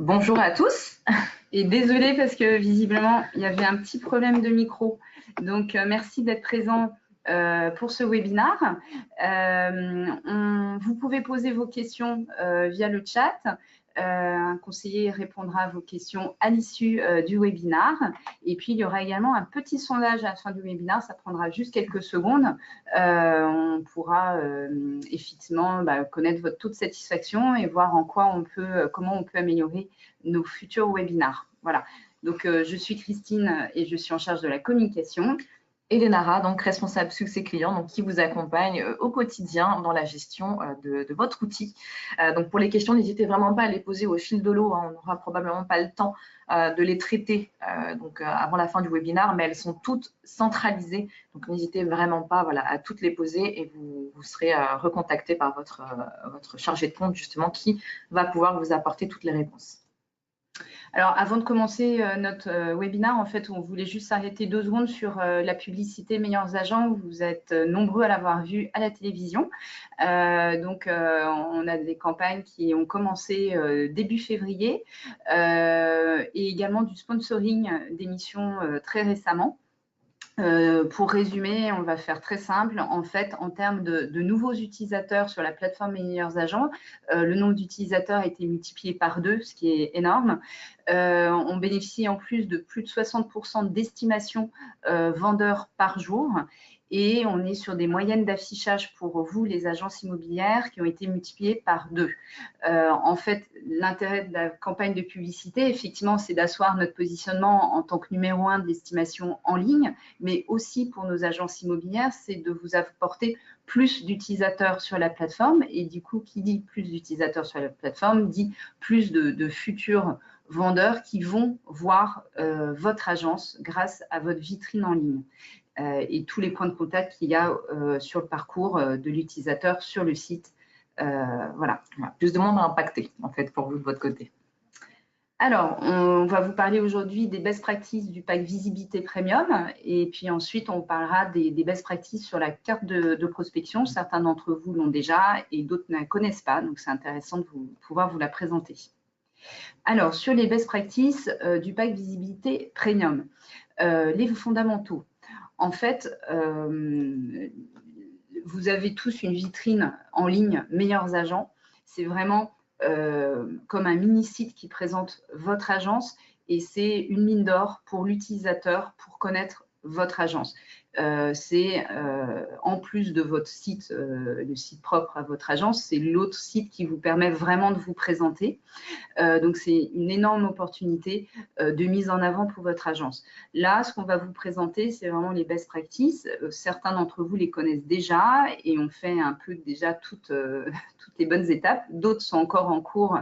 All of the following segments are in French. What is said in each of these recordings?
Bonjour à tous et désolée parce que visiblement il y avait un petit problème de micro. Donc merci d'être présent pour ce webinaire. Vous pouvez poser vos questions via le chat. Un conseiller répondra à vos questions à l'issue du webinaire. Et puis, il y aura également un petit sondage à la fin du webinaire. Ça prendra juste quelques secondes. On pourra effectivement connaître votre taux de satisfaction et voir en quoi comment on peut améliorer nos futurs webinaires. Voilà. Donc, je suis Christine et je suis en charge de la communication. Et Lénara, donc responsable succès client, donc qui vous accompagne au quotidien dans la gestion de votre outil. Donc pour les questions, n'hésitez vraiment pas à les poser au fil de l'eau. On n'aura probablement pas le temps de les traiter avant la fin du webinaire, mais elles sont toutes centralisées. Donc n'hésitez vraiment pas à toutes les poser et vous serez recontacté par votre chargé de compte justement qui va pouvoir vous apporter toutes les réponses. Alors, avant de commencer notre webinaire, en fait, on voulait juste s'arrêter 2 secondes sur la publicité Meilleurs Agents. Vous êtes nombreux à l'avoir vue à la télévision. On a des campagnes qui ont commencé début février et également du sponsoring d'émissions très récemment. Pour résumer, on va faire très simple. En fait, en termes de nouveaux utilisateurs sur la plateforme Meilleurs Agents, le nombre d'utilisateurs a été multiplié par 2, ce qui est énorme. On bénéficie en plus de 60% d'estimation vendeurs par jour. Et on est sur des moyennes d'affichage pour vous, les agences immobilières, qui ont été multipliées par 2. En fait, l'intérêt de la campagne de publicité, effectivement, c'est d'asseoir notre positionnement en tant que numéro 1 de l'estimation en ligne, mais aussi pour nos agences immobilières, c'est de vous apporter plus d'utilisateurs sur la plateforme. Et du coup, qui dit plus d'utilisateurs sur la plateforme, dit plus de futurs vendeurs qui vont voir votre agence grâce à votre vitrine en ligne. Et tous les points de contact qu'il y a sur le parcours de l'utilisateur sur le site. Voilà. Plus de monde à impacter, en fait, pour vous de votre côté. Alors, on va vous parler aujourd'hui des best practices du pack visibilité premium et puis ensuite, on parlera des best practices sur la carte de prospection. Certains d'entre vous l'ont déjà et d'autres ne la connaissent pas, donc c'est intéressant de pouvoir vous la présenter. Alors, sur les best practices du pack visibilité premium, les fondamentaux. En fait, vous avez tous une vitrine en ligne Meilleurs Agents. C'est vraiment comme un mini-site qui présente votre agence et c'est une mine d'or pour l'utilisateur pour connaître votre agence. C'est en plus de votre site, le site propre à votre agence, c'est l'autre site qui vous permet vraiment de vous présenter. Donc, c'est une énorme opportunité de mise en avant pour votre agence. Là, ce qu'on va vous présenter, c'est vraiment les best practices. Certains d'entre vous les connaissent déjà et ont fait un peu déjà toutes les bonnes étapes. D'autres sont encore en cours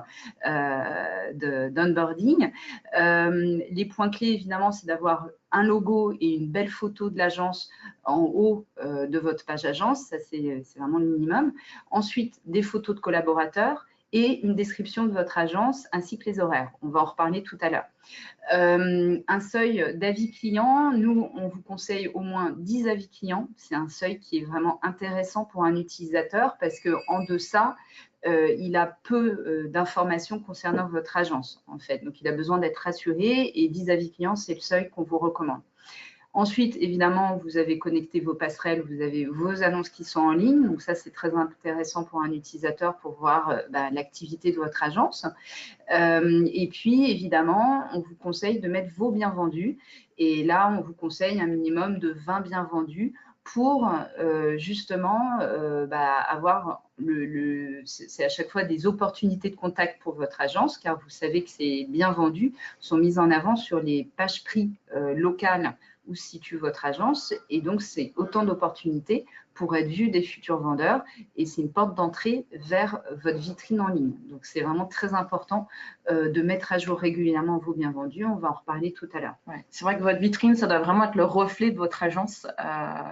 d'onboarding. Les points clés, évidemment, c'est d'avoir un logo et une belle photo de l'agence en haut de votre page agence. Ça, c'est vraiment le minimum. Ensuite, des photos de collaborateurs et une description de votre agence ainsi que les horaires. On va en reparler tout à l'heure. Un seuil d'avis clients, nous, on vous conseille au moins 10 avis clients. C'est un seuil qui est vraiment intéressant pour un utilisateur parce qu'en deçà, il a peu d'informations concernant votre agence, en fait. Donc, il a besoin d'être rassuré et 10 avis clients, c'est le seuil qu'on vous recommande. Ensuite, évidemment, vous avez connecté vos passerelles, vous avez vos annonces qui sont en ligne. Donc, ça, c'est très intéressant pour un utilisateur pour voir l'activité de votre agence. Et puis, évidemment, on vous conseille de mettre vos biens vendus. Et là, on vous conseille un minimum de 20 biens vendus pour justement avoir c'est à chaque fois des opportunités de contact pour votre agence, car vous savez que ces biens vendus sont mis en avant sur les pages prix locales où se situe votre agence. Et donc, c'est autant d'opportunités pour être vu des futurs vendeurs et c'est une porte d'entrée vers votre vitrine en ligne. Donc, c'est vraiment très important de mettre à jour régulièrement vos biens vendus. On va en reparler tout à l'heure. Ouais, c'est vrai que votre vitrine, ça doit vraiment être le reflet de votre agence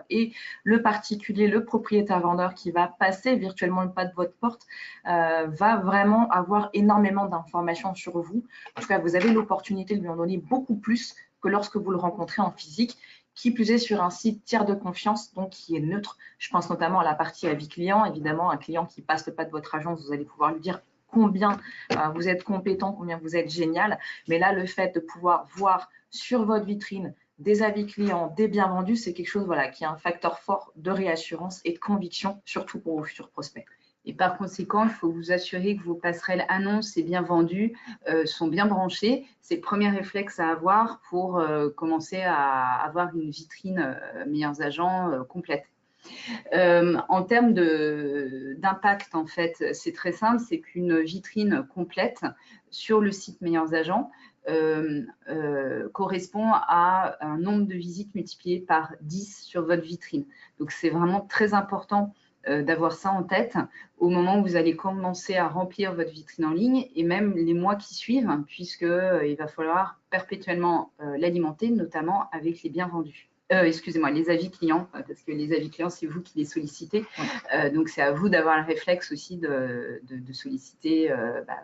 et le particulier, le propriétaire vendeur qui va passer virtuellement le pas de votre porte va vraiment avoir énormément d'informations sur vous. En tout cas, vous avez l'opportunité de lui en donner beaucoup plus que lorsque vous le rencontrez en physique, qui plus est sur un site tiers de confiance, donc qui est neutre. Je pense notamment à la partie avis client. Évidemment, un client qui passe le pas de votre agence, vous allez pouvoir lui dire combien vous êtes compétent, combien vous êtes génial. Mais là, le fait de pouvoir voir sur votre vitrine des avis clients, des biens vendus, c'est quelque chose qui est un facteur fort de réassurance et de conviction, surtout pour vos futurs prospects. Et par conséquent, il faut vous assurer que vos passerelles annonces et biens vendus sont bien branchées. C'est le premier réflexe à avoir pour commencer à avoir une vitrine meilleurs agents complète. En termes d'impact, en fait, c'est très simple, c'est qu'une vitrine complète sur le site Meilleurs Agents correspond à un nombre de visites multiplié par 10 sur votre vitrine. Donc, c'est vraiment très important d'avoir ça en tête au moment où vous allez commencer à remplir votre vitrine en ligne et même les mois qui suivent, puisqu'il va falloir perpétuellement l'alimenter, notamment avec les biens vendus. Excusez-moi, les avis clients, parce que les avis clients, c'est vous qui les sollicitez. Donc, c'est à vous d'avoir le réflexe aussi de solliciter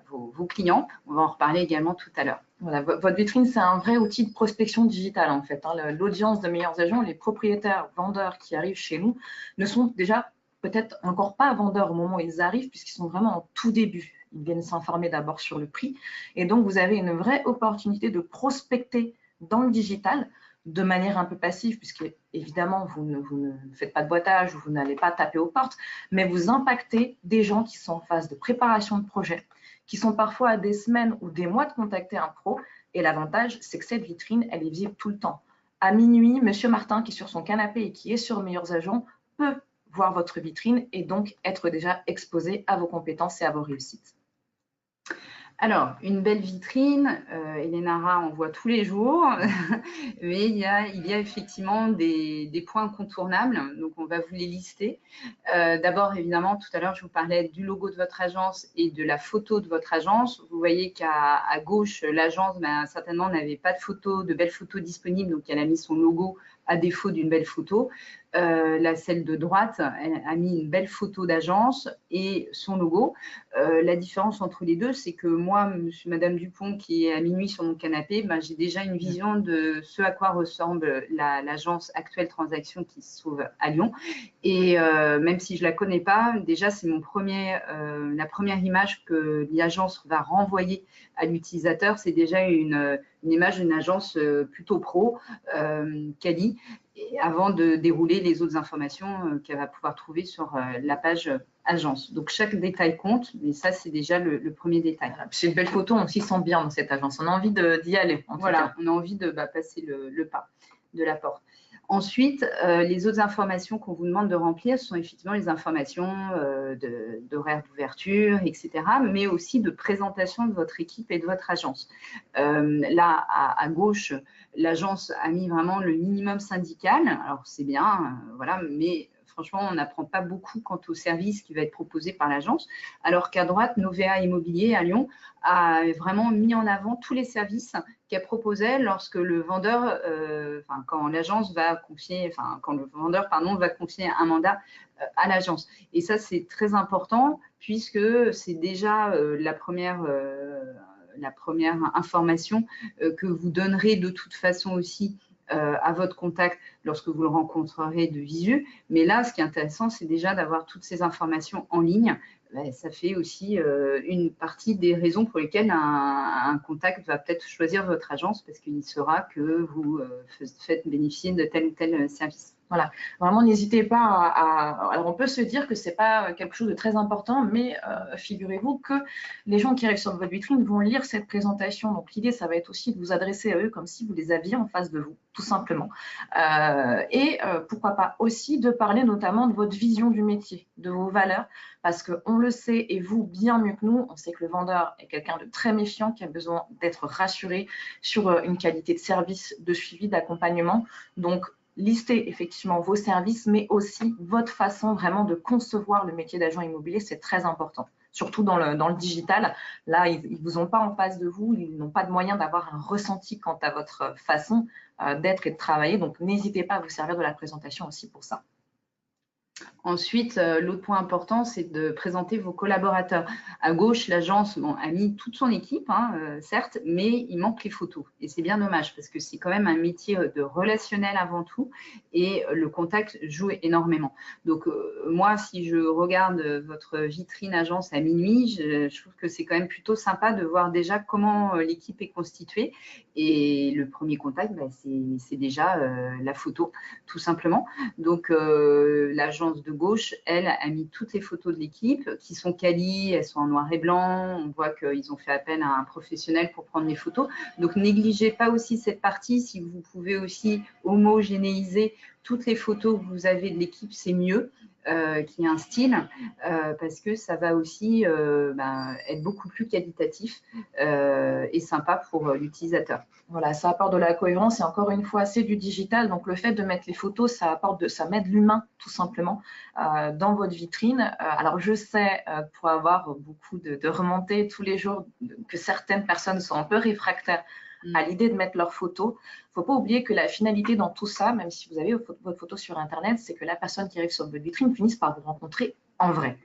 vos clients. On va en reparler également tout à l'heure. Voilà, votre vitrine, c'est un vrai outil de prospection digitale, en fait. L'audience de Meilleurs Agents, les propriétaires, vendeurs qui arrivent chez nous ne sont déjà peut-être encore pas vendeurs au moment où ils arrivent, puisqu'ils sont vraiment en tout début. Ils viennent s'informer d'abord sur le prix. Et donc, vous avez une vraie opportunité de prospecter dans le digital de manière un peu passive, puisque évidemment, vous ne faites pas de boitage, vous n'allez pas taper aux portes, mais vous impactez des gens qui sont en phase de préparation de projet, qui sont parfois à des semaines ou des mois de contacter un pro. Et l'avantage, c'est que cette vitrine, elle est visible tout le temps. À minuit, Monsieur Martin, qui est sur son canapé et qui est sur Meilleurs Agents, peut voir votre vitrine et donc être déjà exposé à vos compétences et à vos réussites. Alors, une belle vitrine, Elénara en voit tous les jours, mais il y a effectivement des points incontournables, donc on va vous les lister. D'abord, évidemment, tout à l'heure, je vous parlais du logo de votre agence et de la photo de votre agence. Vous voyez qu'à gauche, l'agence, certainement, n'avait pas de belles photos disponibles, donc elle a mis son logo à défaut d'une belle photo. Celle de droite, elle a mis une belle photo d'agence et son logo. La différence entre les deux, c'est que moi, Madame Dupont, qui est à minuit sur mon canapé, j'ai déjà une vision de ce à quoi ressemble l'agence Actuelle Transaction qui se trouve à Lyon. Et même si je ne la connais pas, déjà, c'est la première image que l'agence va renvoyer à l'utilisateur. C'est déjà une image d'une agence plutôt pro, quali, et avant de dérouler les autres informations qu'elle va pouvoir trouver sur la page agence. Donc, chaque détail compte, mais ça, c'est déjà le premier détail. C'est une belle photo, on s'y sent bien dans cette agence. On a envie d'y aller. Voilà, on a envie de passer le pas de la porte. Ensuite, les autres informations qu'on vous demande de remplir sont effectivement les informations d'horaire d'ouverture, etc., mais aussi de présentation de votre équipe et de votre agence. Là, à gauche, l'agence a mis vraiment le minimum syndical. Alors, c'est bien, voilà, mais franchement, on n'apprend pas beaucoup quant au service qui va être proposé par l'agence, alors qu'à droite, Novea Immobilier à Lyon a vraiment mis en avant tous les services qu'elle proposait lorsque le vendeur, quand l'agence va confier, quand le vendeur, va confier un mandat à l'agence. Et ça, c'est très important puisque c'est déjà la première information que vous donnerez de toute façon aussi à votre contact lorsque vous le rencontrerez de visu. Mais là, ce qui est intéressant, c'est déjà d'avoir toutes ces informations en ligne. Ça fait aussi une partie des raisons pour lesquelles un contact va peut-être choisir votre agence parce qu'il saura que vous faites bénéficier de tel ou tel service. Voilà, vraiment n'hésitez pas Alors on peut se dire que ce n'est pas quelque chose de très important, mais figurez-vous que les gens qui arrivent sur votre vitrine vont lire cette présentation. Donc l'idée, ça va être aussi de vous adresser à eux comme si vous les aviez en face de vous, tout simplement. Pourquoi pas aussi de parler notamment de votre vision du métier, de vos valeurs, parce qu'on le sait, et vous bien mieux que nous, on sait que le vendeur est quelqu'un de très méfiant qui a besoin d'être rassuré sur une qualité de service, de suivi, d'accompagnement. Donc, listez effectivement vos services, mais aussi votre façon vraiment de concevoir le métier d'agent immobilier, c'est très important. Surtout dans le digital, là, ils ne vous ont pas en face de vous, ils n'ont pas de moyen d'avoir un ressenti quant à votre façon d'être et de travailler. Donc, n'hésitez pas à vous servir de la présentation aussi pour ça. Ensuite, l'autre point important, c'est de présenter vos collaborateurs. À gauche, l'agence a mis toute son équipe, certes, mais il manque les photos. Et c'est bien dommage parce que c'est quand même un métier de relationnel avant tout et le contact joue énormément. Donc, moi, si je regarde votre vitrine agence à minuit, je trouve que c'est quand même plutôt sympa de voir déjà comment l'équipe est constituée. Et le premier contact, c'est déjà la photo, tout simplement. Donc, l'agence de gauche, elle, a mis toutes les photos de l'équipe qui sont qualies, elles sont en noir et blanc. On voit qu'ils ont fait appel à un professionnel pour prendre les photos. Donc, négligez pas aussi cette partie. Si vous pouvez aussi homogénéiser toutes les photos que vous avez de l'équipe, c'est mieux. Qui est un style, parce que ça va aussi être beaucoup plus qualitatif et sympa pour l'utilisateur. Voilà, ça apporte de la cohérence et encore une fois, c'est du digital. Donc, le fait de mettre les photos, ça met de l'humain, tout simplement, dans votre vitrine. Alors, je sais, pour avoir beaucoup de remontées tous les jours, que certaines personnes sont un peu réfractaires à l'idée de mettre leurs photos. Il ne faut pas oublier que la finalité dans tout ça, même si vous avez votre photo sur Internet, c'est que la personne qui arrive sur votre vitrine finisse par vous rencontrer en vrai.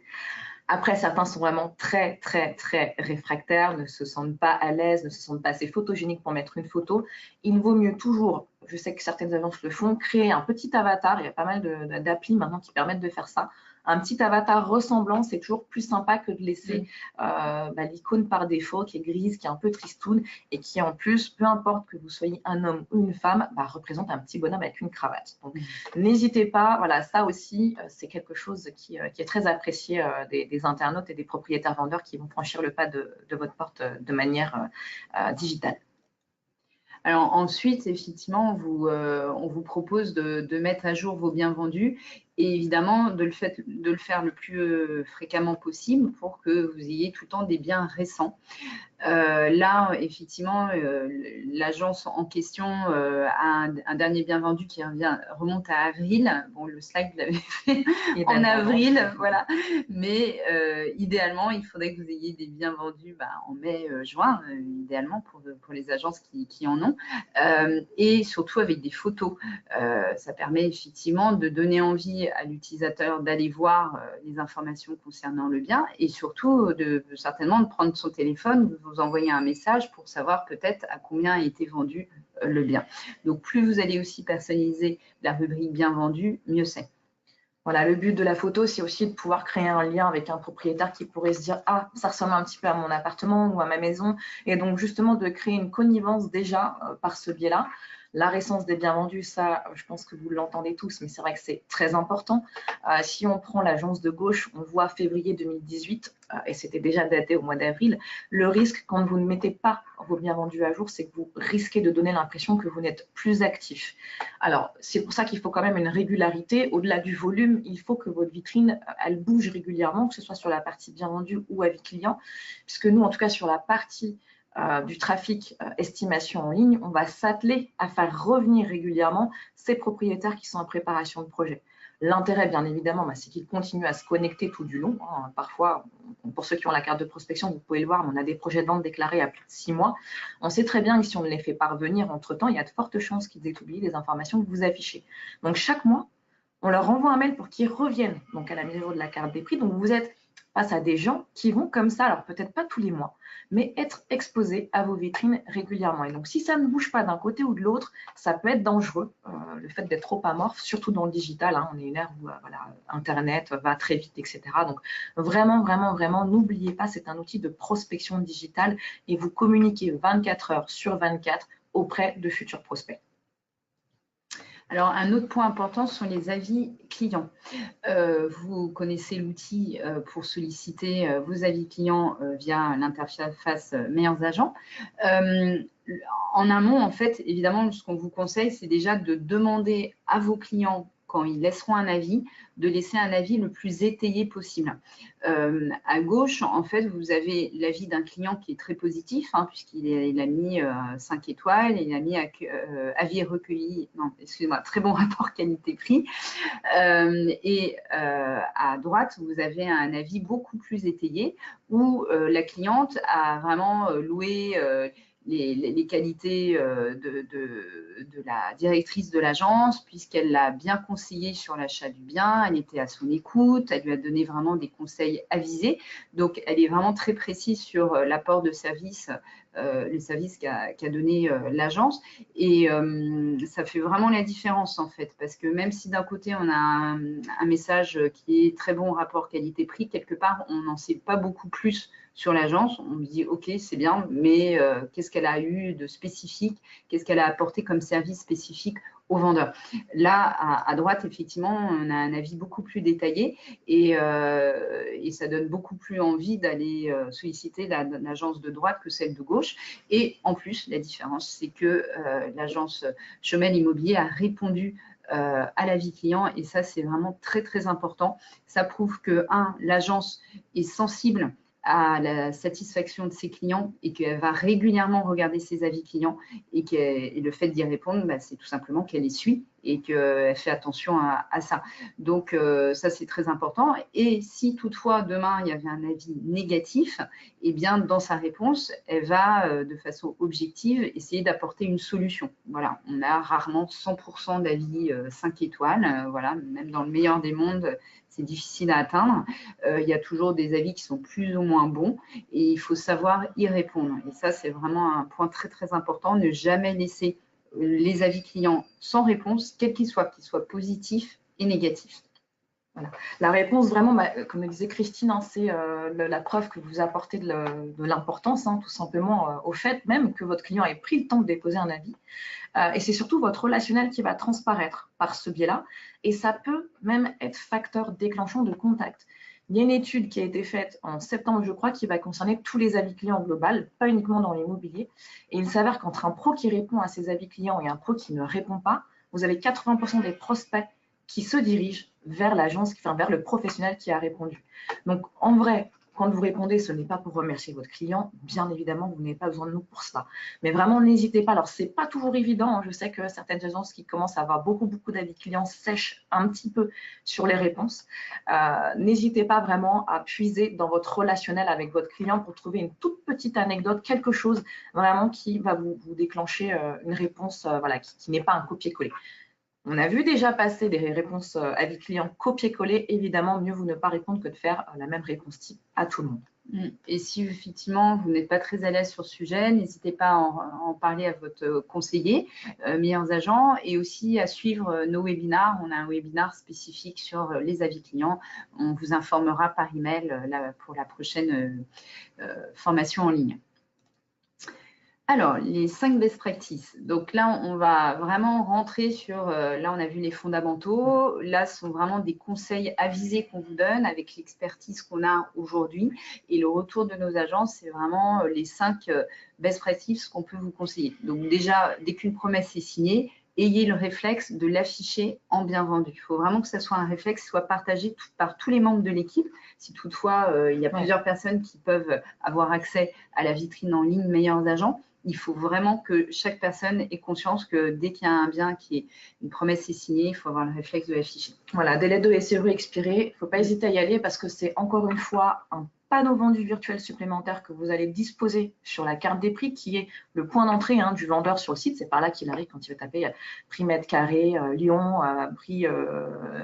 Après, certains sont vraiment très, très, très réfractaires, ne se sentent pas à l'aise, ne se sentent pas assez photogéniques pour mettre une photo. Il vaut mieux toujours, je sais que certaines agences le font, créer un petit avatar. Il y a pas mal d'applis maintenant qui permettent de faire ça. Un petit avatar ressemblant, c'est toujours plus sympa que de laisser l'icône par défaut qui est grise, qui est un peu tristoune et qui en plus, peu importe que vous soyez un homme ou une femme, représente un petit bonhomme avec une cravate. Donc, n'hésitez pas, voilà, ça aussi, c'est quelque chose qui est très apprécié des internautes et des propriétaires vendeurs qui vont franchir le pas de votre porte de manière digitale. Alors ensuite, effectivement, on vous propose de mettre à jour vos biens vendus et évidemment de le faire le plus fréquemment possible pour que vous ayez tout le temps des biens récents. Là, effectivement, l'agence en question a un dernier bien vendu qui remonte à avril. Bon, le slide, vous l'avez fait en avril, voilà. Mais idéalement, il faudrait que vous ayez des biens vendus en mai, juin, idéalement pour les agences qui en ont. Et surtout avec des photos. Ça permet effectivement de donner envie à l'utilisateur d'aller voir les informations concernant le bien et surtout certainement de prendre son téléphone, de vous envoyer un message pour savoir peut-être à combien a été vendu le bien. Donc, plus vous allez aussi personnaliser la rubrique bien vendu, mieux c'est. Voilà, le but de la photo, c'est aussi de pouvoir créer un lien avec un propriétaire qui pourrait se dire « Ah, ça ressemble un petit peu à mon appartement ou à ma maison ». Et donc, justement, de créer une connivence déjà par ce biais-là. La récence des biens vendus, ça, je pense que vous l'entendez tous, mais c'est vrai que c'est très important. Si on prend l'agence de gauche, on voit février 2018, et c'était déjà daté au mois d'avril. Le risque, quand vous ne mettez pas vos biens vendus à jour, c'est que vous risquez de donner l'impression que vous n'êtes plus actif. Alors, c'est pour ça qu'il faut quand même une régularité. Au-delà du volume, il faut que votre vitrine, elle bouge régulièrement, que ce soit sur la partie bien vendue ou avis client, puisque nous, en tout cas, sur la partie du trafic estimation en ligne, on va s'atteler à faire revenir régulièrement ces propriétaires qui sont en préparation de projet. L'intérêt, bien évidemment, c'est qu'ils continuent à se connecter tout du long. Parfois, pour ceux qui ont la carte de prospection, vous pouvez le voir, on a des projets de vente déclarés à plus de 6 mois. On sait très bien que si on ne les fait pas revenir entre-temps, il y a de fortes chances qu'ils aient oublié les informations que vous affichez. Donc, chaque mois, on leur envoie un mail pour qu'ils reviennent donc à la mise à jour de la carte des prix. Donc, vous êtes face à des gens qui vont comme ça, alors peut-être pas tous les mois, mais être exposés à vos vitrines régulièrement. Et donc, si ça ne bouge pas d'un côté ou de l'autre, ça peut être dangereux, le fait d'être trop amorphe, surtout dans le digital. On est une ère où Internet va très vite, etc. Donc, vraiment, vraiment, vraiment, n'oubliez pas, c'est un outil de prospection digitale et vous communiquez 24 heures sur 24 auprès de futurs prospects. Alors, un autre point important sont les avis clients. Vous connaissez l'outil pour solliciter vos avis clients via l'interface Meilleurs Agents. En amont, en fait, évidemment, ce qu'on vous conseille, c'est déjà de demander à vos clients, quand ils laisseront un avis, de laisser un avis le plus étayé possible. À gauche, en fait, vous avez l'avis d'un client qui est très positif, puisqu'il a mis 5 étoiles, il a mis avis recueilli, non, excusez-moi, très bon rapport qualité-prix. Et à droite, vous avez un avis beaucoup plus étayé où la cliente a vraiment loué les qualités de la directrice de l'agence, puisqu'elle l'a bien conseillé sur l'achat du bien, elle était à son écoute, elle lui a donné vraiment des conseils avisés. Donc, elle est vraiment très précise sur l'apport de services, les services qu'a donné l'agence. Et ça fait vraiment la différence, en fait, parce que même si d'un côté, on a un message qui est très bon rapport qualité-prix, quelque part, on n'en sait pas beaucoup plus sur l'agence. On me dit, OK, c'est bien, mais qu'est-ce qu'elle a eu de spécifique? Qu'est-ce qu'elle a apporté comme service spécifique aux vendeurs? Là, à droite, effectivement, on a un avis beaucoup plus détaillé et ça donne beaucoup plus envie d'aller solliciter l'agence de droite que celle de gauche. Et en plus, la différence, c'est que l'agence Chomel Immobilier a répondu à l'avis client, et ça, c'est vraiment très, très important. Ça prouve que, l'agence est sensible à la satisfaction de ses clients et qu'elle va régulièrement regarder ses avis clients, et le fait d'y répondre, c'est tout simplement qu'elle les suit et qu'elle fait attention à ça. Donc, ça, c'est très important. Et si toutefois, demain, il y avait un avis négatif, eh bien, dans sa réponse, elle va, de façon objective, essayer d'apporter une solution. Voilà, on a rarement 100% d'avis 5 étoiles. Voilà, même dans le meilleur des mondes, c'est difficile à atteindre. Il y a toujours des avis qui sont plus ou moins bons et il faut savoir y répondre. Et ça, c'est vraiment un point très, très important. Ne jamais laisser les avis clients sans réponse, quels qu'ils soient positifs et négatifs. Voilà. La réponse, vraiment, comme le disait Christine, c'est la preuve que vous apportez de l'importance, tout simplement, au fait même que votre client ait pris le temps de déposer un avis. Et c'est surtout votre relationnel qui va transparaître par ce biais-là. Et ça peut même être facteur déclenchant de contact. Il y a une étude qui a été faite en septembre, je crois, qui va concerner tous les avis clients global, pas uniquement dans l'immobilier. Et il s'avère qu'entre un pro qui répond à ses avis clients et un pro qui ne répond pas, vous avez 80% des prospects qui se dirigent vers l'agence, vers le professionnel qui a répondu. Donc, en vrai, quand vous répondez, ce n'est pas pour remercier votre client. Bien évidemment, vous n'avez pas besoin de nous pour cela. Mais vraiment, n'hésitez pas. Alors, ce n'est pas toujours évident. Je sais que certaines agences qui commencent à avoir beaucoup d'avis clients sèchent un petit peu sur les réponses. N'hésitez pas vraiment à puiser dans votre relationnel avec votre client pour trouver une toute petite anecdote, quelque chose vraiment qui va vous déclencher une réponse qui n'est pas un copier-coller. On a vu déjà passer des réponses avis clients copier-coller. Évidemment, mieux vous ne pas répondre que de faire la même réponse type à tout le monde. Et si effectivement vous n'êtes pas très à l'aise sur ce sujet, n'hésitez pas à en parler à votre conseiller, meilleurs agents, et aussi à suivre nos webinars. On a un webinar spécifique sur les avis clients. On vous informera par email pour la prochaine formation en ligne. Alors, les 5 best practices. Donc là, on va vraiment rentrer sur, là, on a vu les fondamentaux. Là, ce sont vraiment des conseils avisés qu'on vous donne avec l'expertise qu'on a aujourd'hui. Et le retour de nos agences, c'est vraiment les 5 best practices qu'on peut vous conseiller. Donc déjà, dès qu'une promesse est signée, ayez le réflexe de l'afficher en bien vendu. Il faut vraiment que ce soit un réflexe qui soit partagé par tous les membres de l'équipe. Si toutefois, il y a plusieurs personnes qui peuvent avoir accès à la vitrine en ligne Meilleurs Agents, il faut vraiment que chaque personne ait conscience que dès qu'il y a un bien qui est une promesse est signée, il faut avoir le réflexe de l'afficher. Voilà, délai de SRU expiré, il ne faut pas hésiter à y aller parce que c'est encore une fois un panneau vendu virtuel supplémentaire que vous allez disposer sur la carte des prix qui est le point d'entrée du vendeur sur le site. C'est par là qu'il arrive quand il va taper prix mètre carré, Lyon, prix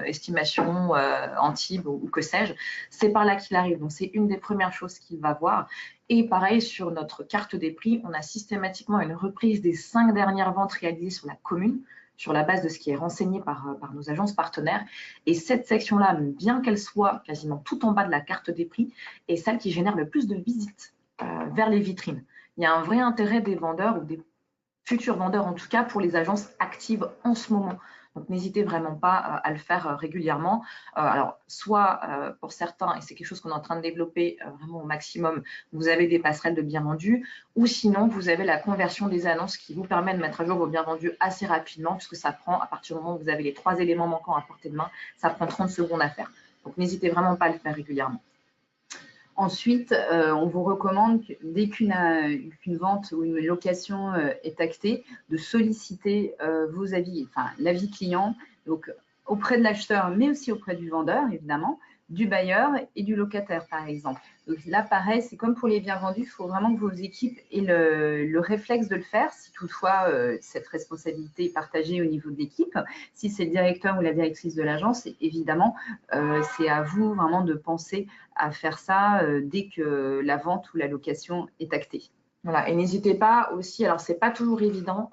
estimation, Antibes ou que sais-je. C'est par là qu'il arrive. Donc, c'est une des premières choses qu'il va voir. Et pareil, sur notre carte des prix, on a systématiquement une reprise des 5 dernières ventes réalisées sur la commune, sur la base de ce qui est renseigné par nos agences partenaires. Et cette section-là, bien qu'elle soit quasiment tout en bas de la carte des prix, est celle qui génère le plus de visites vers les vitrines. Il y a un vrai intérêt des vendeurs ou des futurs vendeurs en tout cas pour les agences actives en ce moment. Donc, n'hésitez vraiment pas à le faire régulièrement. Alors, soit pour certains, et c'est quelque chose qu'on est en train de développer vraiment au maximum, vous avez des passerelles de bien vendus, ou sinon, vous avez la conversion des annonces qui vous permet de mettre à jour vos bien vendus assez rapidement, puisque ça prend, à partir du moment où vous avez les 3 éléments manquants à portée de main, ça prend 30 secondes à faire. Donc, n'hésitez vraiment pas à le faire régulièrement. Ensuite, on vous recommande, dès qu'une vente ou une location est actée, de solliciter vos avis, enfin l'avis client, donc auprès de l'acheteur, mais aussi auprès du vendeur, évidemment, du bailleur et du locataire, par exemple. Donc là, pareil, c'est comme pour les biens vendus, il faut vraiment que vos équipes aient le réflexe de le faire, si toutefois cette responsabilité est partagée au niveau de l'équipe. Si c'est le directeur ou la directrice de l'agence, évidemment, c'est à vous vraiment de penser à faire ça dès que la vente ou la location est actée. Voilà, et n'hésitez pas aussi, alors c'est pas toujours évident,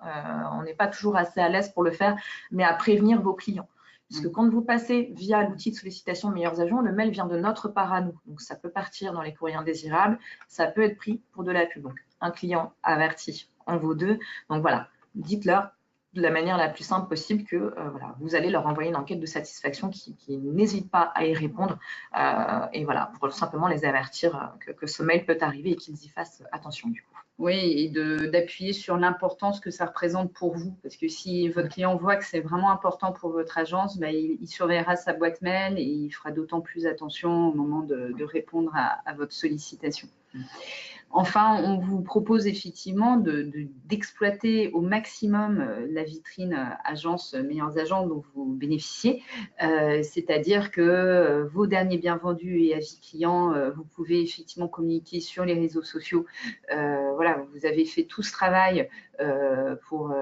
on n'est pas toujours assez à l'aise pour le faire, mais à prévenir vos clients. Puisque quand vous passez via l'outil de sollicitation meilleurs agents, le mail vient de notre part à nous. Donc ça peut partir dans les courriers indésirables, ça peut être pris pour de la pub. Donc un client averti en vaut deux. Donc voilà, dites-leur de la manière la plus simple possible que voilà, vous allez leur envoyer une enquête de satisfaction qui n'hésite pas à y répondre. Et voilà, pour simplement les avertir que ce mail peut arriver et qu'ils y fassent attention du coup. Oui, et d'appuyer sur l'importance que ça représente pour vous. Parce que si votre client voit que c'est vraiment important pour votre agence, bah, il surveillera sa boîte mail et il fera d'autant plus attention au moment de répondre à votre sollicitation. Enfin, on vous propose effectivement d'exploiter au maximum la vitrine agence meilleurs agents dont vous bénéficiez. C'est-à-dire que vos derniers biens vendus et avis clients, vous pouvez effectivement communiquer sur les réseaux sociaux. Voilà, vous avez fait tout ce travail pour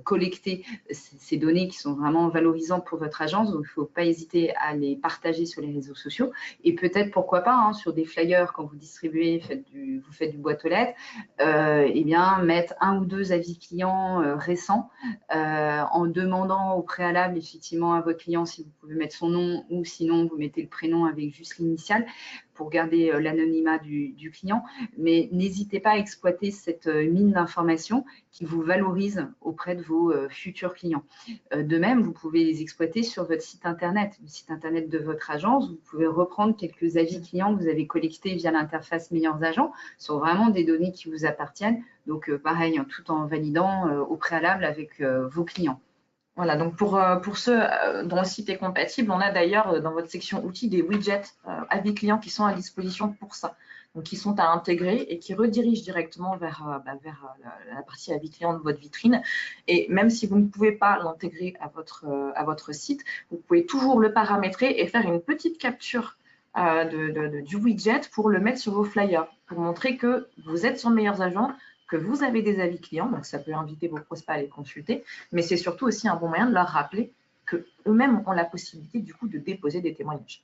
collecter ces données qui sont vraiment valorisantes pour votre agence. Donc, il ne faut pas hésiter à les partager sur les réseaux sociaux. Et peut-être, pourquoi pas, sur des flyers, quand vous distribuez, vous faites du boîte aux lettres, eh bien, mettre 1 ou 2 avis clients récents en demandant au préalable, effectivement, à votre client si vous pouvez mettre son nom ou sinon, vous mettez le prénom avec juste l'initiale pour garder l'anonymat du client. Mais n'hésitez pas à exploiter cette mine d'informations qui vous valorise auprès de vos futurs clients. De même, vous pouvez les exploiter sur votre site Internet, le site Internet de votre agence. Vous pouvez reprendre quelques avis clients que vous avez collectés via l'interface Meilleurs Agents. Ce sont vraiment des données qui vous appartiennent. Donc, pareil, tout en validant au préalable avec vos clients. Voilà, donc pour ceux dont le site est compatible, on a d'ailleurs dans votre section outils des widgets avis clients qui sont à disposition pour ça. Donc, qui sont à intégrer et qui redirigent directement vers la partie avis client de votre vitrine. Et même si vous ne pouvez pas l'intégrer à votre site, vous pouvez toujours le paramétrer et faire une petite capture du widget pour le mettre sur vos flyers, pour montrer que vous êtes sur Meilleurs Agents, que vous avez des avis clients, donc ça peut inviter vos prospects à les consulter, mais c'est surtout aussi un bon moyen de leur rappeler qu'eux-mêmes ont la possibilité du coup de déposer des témoignages.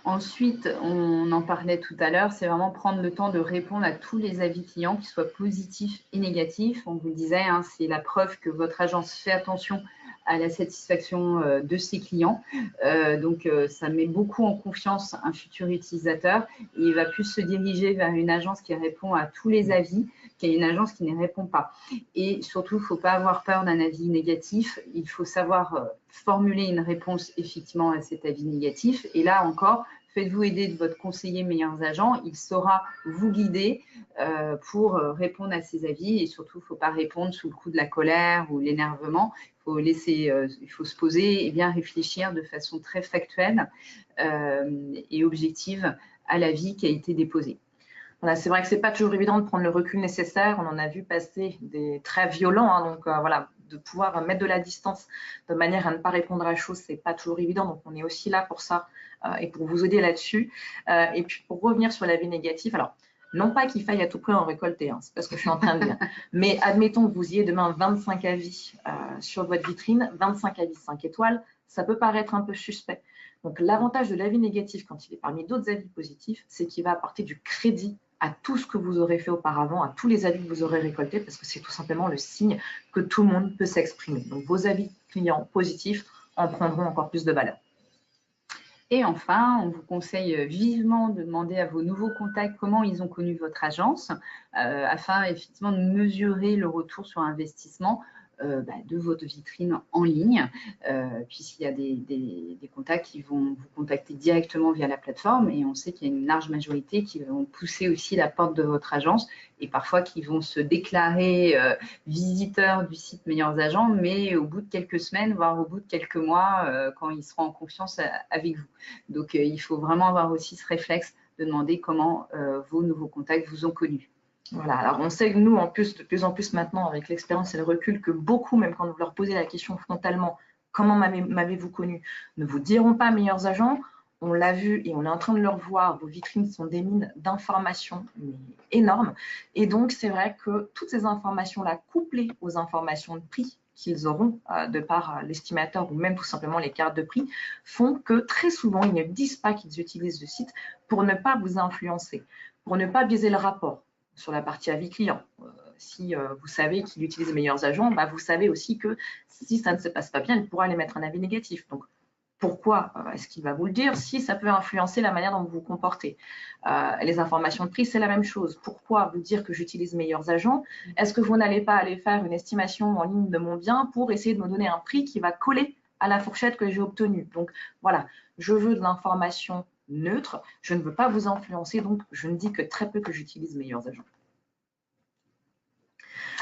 Ensuite, on en parlait tout à l'heure, c'est vraiment prendre le temps de répondre à tous les avis clients, qu'ils soient positifs et négatifs. On vous le disait, c'est la preuve que votre agence fait attention à la satisfaction de ses clients. Donc, ça met beaucoup en confiance un futur utilisateur et il va plus se diriger vers une agence qui répond à tous les avis qu'à une agence qui ne répond pas. Et surtout, il ne faut pas avoir peur d'un avis négatif. Il faut savoir formuler une réponse effectivement à cet avis négatif. Et là encore, faites-vous aider de votre conseiller Meilleurs Agents. Il saura vous guider pour répondre à ces avis. Et surtout, il ne faut pas répondre sous le coup de la colère ou l'énervement. Il faut se poser et bien réfléchir de façon très factuelle et objective à l'avis qui a été déposé. Voilà, c'est vrai que ce n'est pas toujours évident de prendre le recul nécessaire. On en a vu passer des très violents. Donc, voilà, de pouvoir mettre de la distance de manière à ne pas répondre à chaud, ce n'est pas toujours évident. Donc, on est aussi là pour ça et pour vous aider là-dessus. Et puis, pour revenir sur l'avis négatif, alors, non pas qu'il faille à tout prix en récolter, c'est pas ce que je suis en train de dire, mais admettons que vous ayez demain 25 avis sur votre vitrine, 25 avis 5 étoiles, ça peut paraître un peu suspect. Donc, l'avantage de l'avis négatif quand il est parmi d'autres avis positifs, c'est qu'il va apporter du crédit à tout ce que vous aurez fait auparavant, à tous les avis que vous aurez récoltés, parce que c'est tout simplement le signe que tout le monde peut s'exprimer. Donc, vos avis clients positifs en prendront encore plus de valeur. Et enfin, on vous conseille vivement de demander à vos nouveaux contacts comment ils ont connu votre agence, afin effectivement de mesurer le retour sur investissement de votre vitrine en ligne, puisqu'il y a des contacts qui vont vous contacter directement via la plateforme et on sait qu'il y a une large majorité qui vont pousser aussi la porte de votre agence et parfois qui vont se déclarer visiteurs du site Meilleurs Agents, mais au bout de quelques semaines, voire au bout de quelques mois, quand ils seront en confiance avec vous. Donc, il faut vraiment avoir aussi ce réflexe de demander comment vos nouveaux contacts vous ont connus. Voilà, alors on sait que nous, en plus, de plus en plus maintenant, avec l'expérience et le recul, que beaucoup, même quand vous leur posez la question frontalement, comment m'avez-vous connu, ne vous diront pas Meilleurs Agents. on l'a vu et on est en train de le revoir, vos vitrines sont des mines d'informations énormes. Et donc, c'est vrai que toutes ces informations-là, couplées aux informations de prix qu'ils auront de par l'estimateur ou même tout simplement les cartes de prix, font que très souvent, ils ne disent pas qu'ils utilisent le site pour ne pas vous influencer, pour ne pas biaiser le rapport sur la partie avis client. Si vous savez qu'il utilise les meilleurs agents, bah, vous savez aussi que si ça ne se passe pas bien, il pourra aller mettre un avis négatif. Donc, pourquoi est-ce qu'il va vous le dire si ça peut influencer la manière dont vous vous comportez? Les informations de prix, c'est la même chose. Pourquoi vous dire que j'utilise meilleurs agents? Est-ce que vous n'allez pas aller faire une estimation en ligne de mon bien pour essayer de me donner un prix qui va coller à la fourchette que j'ai obtenue? Donc voilà, je veux de l'information neutre, je ne veux pas vous influencer, donc je ne dis que très peu que j'utilise meilleurs agents.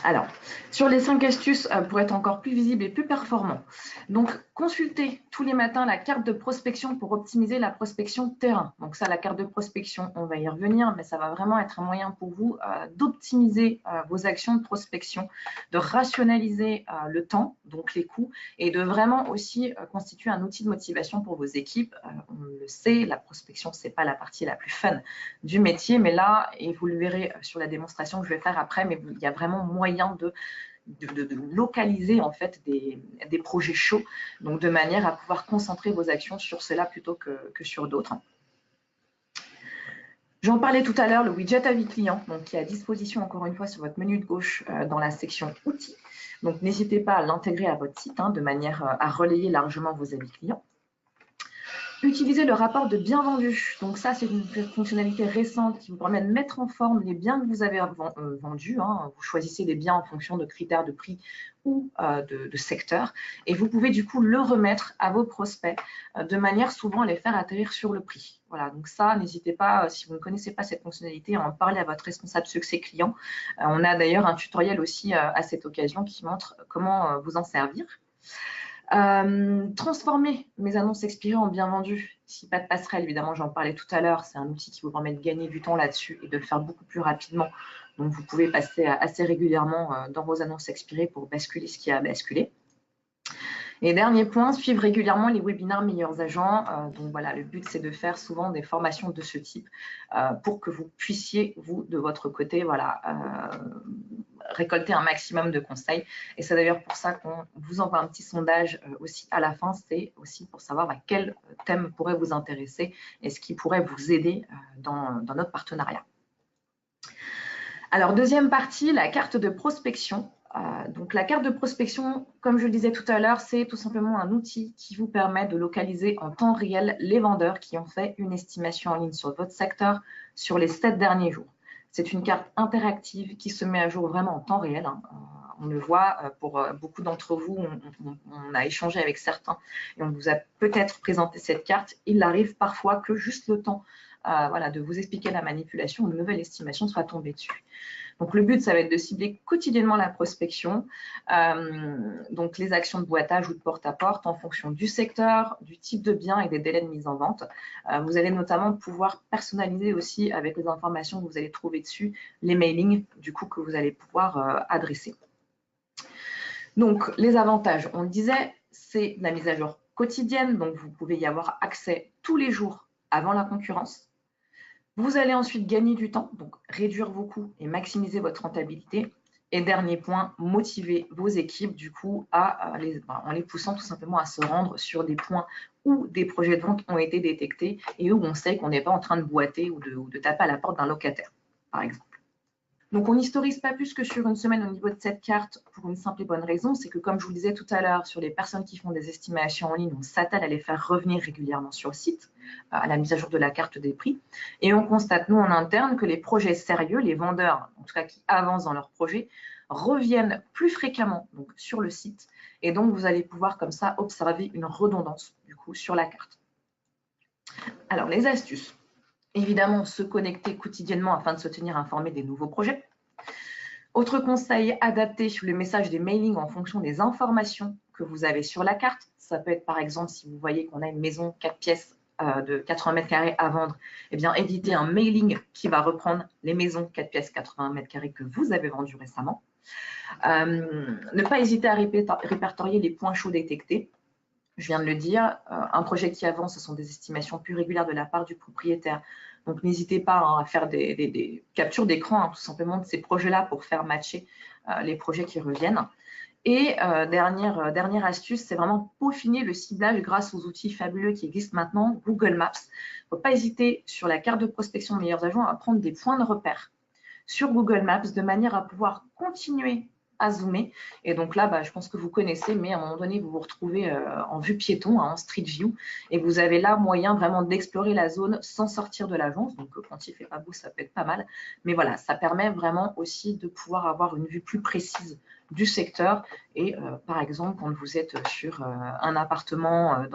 Alors, sur les 5 astuces pour être encore plus visible et plus performant. Donc, consultez tous les matins la carte de prospection pour optimiser la prospection terrain. Donc ça, la carte de prospection, on va y revenir, mais ça va vraiment être un moyen pour vous d'optimiser vos actions de prospection, de rationaliser le temps, donc les coûts, et de vraiment aussi constituer un outil de motivation pour vos équipes. On le sait, la prospection, ce n'est pas la partie la plus fun du métier, mais là, et vous le verrez sur la démonstration que je vais faire après, mais il y a vraiment moyen de localiser en fait des projets chauds, donc de manière à pouvoir concentrer vos actions sur cela plutôt que sur d'autres. J'en parlais tout à l'heure, le widget avis client, donc qui est à disposition encore une fois sur votre menu de gauche dans la section outils. Donc n'hésitez pas à l'intégrer à votre site de manière à relayer largement vos avis clients. Utilisez le rapport de bien vendu. Donc ça, c'est une fonctionnalité récente qui vous permet de mettre en forme les biens que vous avez vendus. Vous choisissez les biens en fonction de critères de prix ou de secteur. Et vous pouvez du coup le remettre à vos prospects de manière souvent à les faire atterrir sur le prix. Voilà, donc ça, n'hésitez pas, si vous ne connaissez pas cette fonctionnalité, à en parler à votre responsable succès client. On a d'ailleurs un tutoriel aussi à cette occasion qui montre comment vous en servir. Transformer mes annonces expirées en bien vendues. Si pas de passerelle, évidemment, j'en parlais tout à l'heure, c'est un outil qui vous permet de gagner du temps là-dessus et de le faire beaucoup plus rapidement. Donc, vous pouvez passer assez régulièrement dans vos annonces expirées pour basculer ce qui a basculé. Et dernier point, suivre régulièrement les webinaires meilleurs agents. Donc voilà, le but c'est de faire souvent des formations de ce type pour que vous puissiez, vous, de votre côté, voilà, récolter un maximum de conseils. Et c'est d'ailleurs pour ça qu'on vous envoie un petit sondage aussi à la fin. C'est aussi pour savoir quel thème pourrait vous intéresser et ce qui pourrait vous aider dans notre partenariat. Alors, deuxième partie, la carte de prospection. Donc, la carte de prospection, comme je le disais tout à l'heure, c'est tout simplement un outil qui vous permet de localiser en temps réel les vendeurs qui ont fait une estimation en ligne sur votre secteur sur les 7 derniers jours. C'est une carte interactive qui se met à jour vraiment en temps réel. On le voit pour beaucoup d'entre vous, on a échangé avec certains et on vous a peut-être présenté cette carte. Il arrive parfois que juste le temps voilà, de vous expliquer la manipulation, une nouvelle estimation soit tombée dessus. Donc, le but, ça va être de cibler quotidiennement la prospection, donc les actions de boitage ou de porte-à-porte en fonction du secteur, du type de bien et des délais de mise en vente. Vous allez notamment pouvoir personnaliser aussi avec les informations que vous allez trouver dessus, les mailings du coup que vous allez pouvoir adresser. Donc, les avantages, on le disait, c'est la mise à jour quotidienne, donc vous pouvez y avoir accès tous les jours avant la concurrence. Vous allez ensuite gagner du temps, donc réduire vos coûts et maximiser votre rentabilité. Et dernier point, motiver vos équipes du coup en les poussant tout simplement à se rendre sur des points où des projets de vente ont été détectés et où on sait qu'on n'est pas en train de boiter ou de taper à la porte d'un locataire, par exemple. Donc, on n'historise pas plus que sur une semaine au niveau de cette carte pour une simple et bonne raison, c'est que comme je vous le disais tout à l'heure, sur les personnes qui font des estimations en ligne, on s'attelle à les faire revenir régulièrement sur le site, à la mise à jour de la carte des prix. Et on constate, nous, en interne, que les projets sérieux, les vendeurs, en tout cas qui avancent dans leurs projets, reviennent plus fréquemment donc, sur le site. Et donc, vous allez pouvoir comme ça observer une redondance du coup sur la carte. Alors, les astuces. Évidemment, se connecter quotidiennement afin de se tenir informé des nouveaux projets. Autre conseil, adapter le message des mailings en fonction des informations que vous avez sur la carte. Ça peut être par exemple, si vous voyez qu'on a une maison 4 pièces de 80 mètres carrés à vendre, eh bien, éditer un mailing qui va reprendre les maisons 4 pièces 80 mètres carrés que vous avez vendues récemment. Ne pas hésiter à répertorier les points chauds détectés. Je viens de le dire, un projet qui avance, ce sont des estimations plus régulières de la part du propriétaire. Donc, n'hésitez pas à faire des captures d'écran, tout simplement, de ces projets-là pour faire matcher les projets qui reviennent. Et dernière astuce, c'est vraiment peaufiner le ciblage grâce aux outils fabuleux qui existent maintenant, Google Maps. Il ne faut pas hésiter sur la carte de prospection de meilleurs agents à prendre des points de repère sur Google Maps de manière à pouvoir continuer à zoomer. Et donc là, je pense que vous connaissez, mais à un moment donné, vous vous retrouvez en vue piéton, en street view, et vous avez là moyen vraiment d'explorer la zone sans sortir de l'agence. Donc quand il fait pas beau, ça peut être pas mal. Mais voilà, ça permet vraiment aussi de pouvoir avoir une vue plus précise du secteur. Et par exemple, quand vous êtes sur un appartement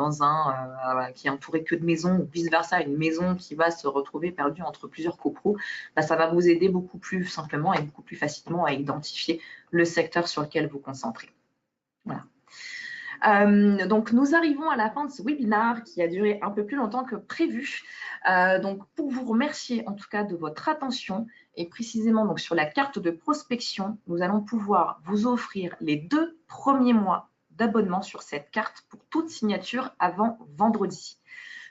qui est entouré que de maisons, ou vice-versa, une maison qui va se retrouver perdue entre plusieurs copros, ça va vous aider beaucoup plus simplement et beaucoup plus facilement à identifier le secteur sur lequel vous concentrez. Voilà. Donc, nous arrivons à la fin de ce webinaire qui a duré un peu plus longtemps que prévu. Donc, pour vous remercier en tout cas de votre attention et précisément donc, sur la carte de prospection, nous allons pouvoir vous offrir les 2 premiers mois d'abonnement sur cette carte pour toute signature avant vendredi.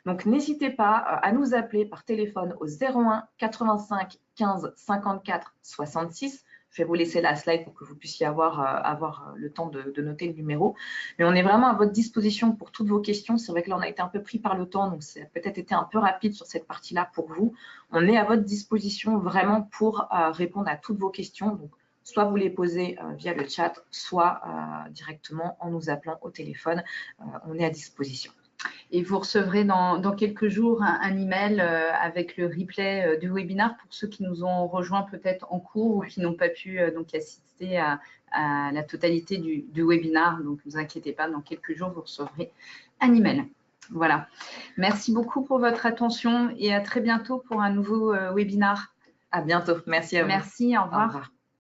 Donc, n'hésitez pas à nous appeler par téléphone au 01 85 15 54 66. Je vais vous laisser la slide pour que vous puissiez avoir le temps de noter le numéro. Mais on est vraiment à votre disposition pour toutes vos questions. C'est vrai que là, on a été un peu pris par le temps, donc ça a peut-être été un peu rapide sur cette partie-là pour vous. On est à votre disposition vraiment pour répondre à toutes vos questions. Donc, soit vous les posez via le chat, soit directement en nous appelant au téléphone. On est à disposition. Et vous recevrez dans quelques jours un email avec le replay du webinaire pour ceux qui nous ont rejoints peut-être en cours ou qui n'ont pas pu donc assister à la totalité du webinaire. Donc, ne vous inquiétez pas, dans quelques jours, vous recevrez un email. Voilà. Merci beaucoup pour votre attention et à très bientôt pour un nouveau webinaire. À bientôt. Merci à vous. Merci, au revoir.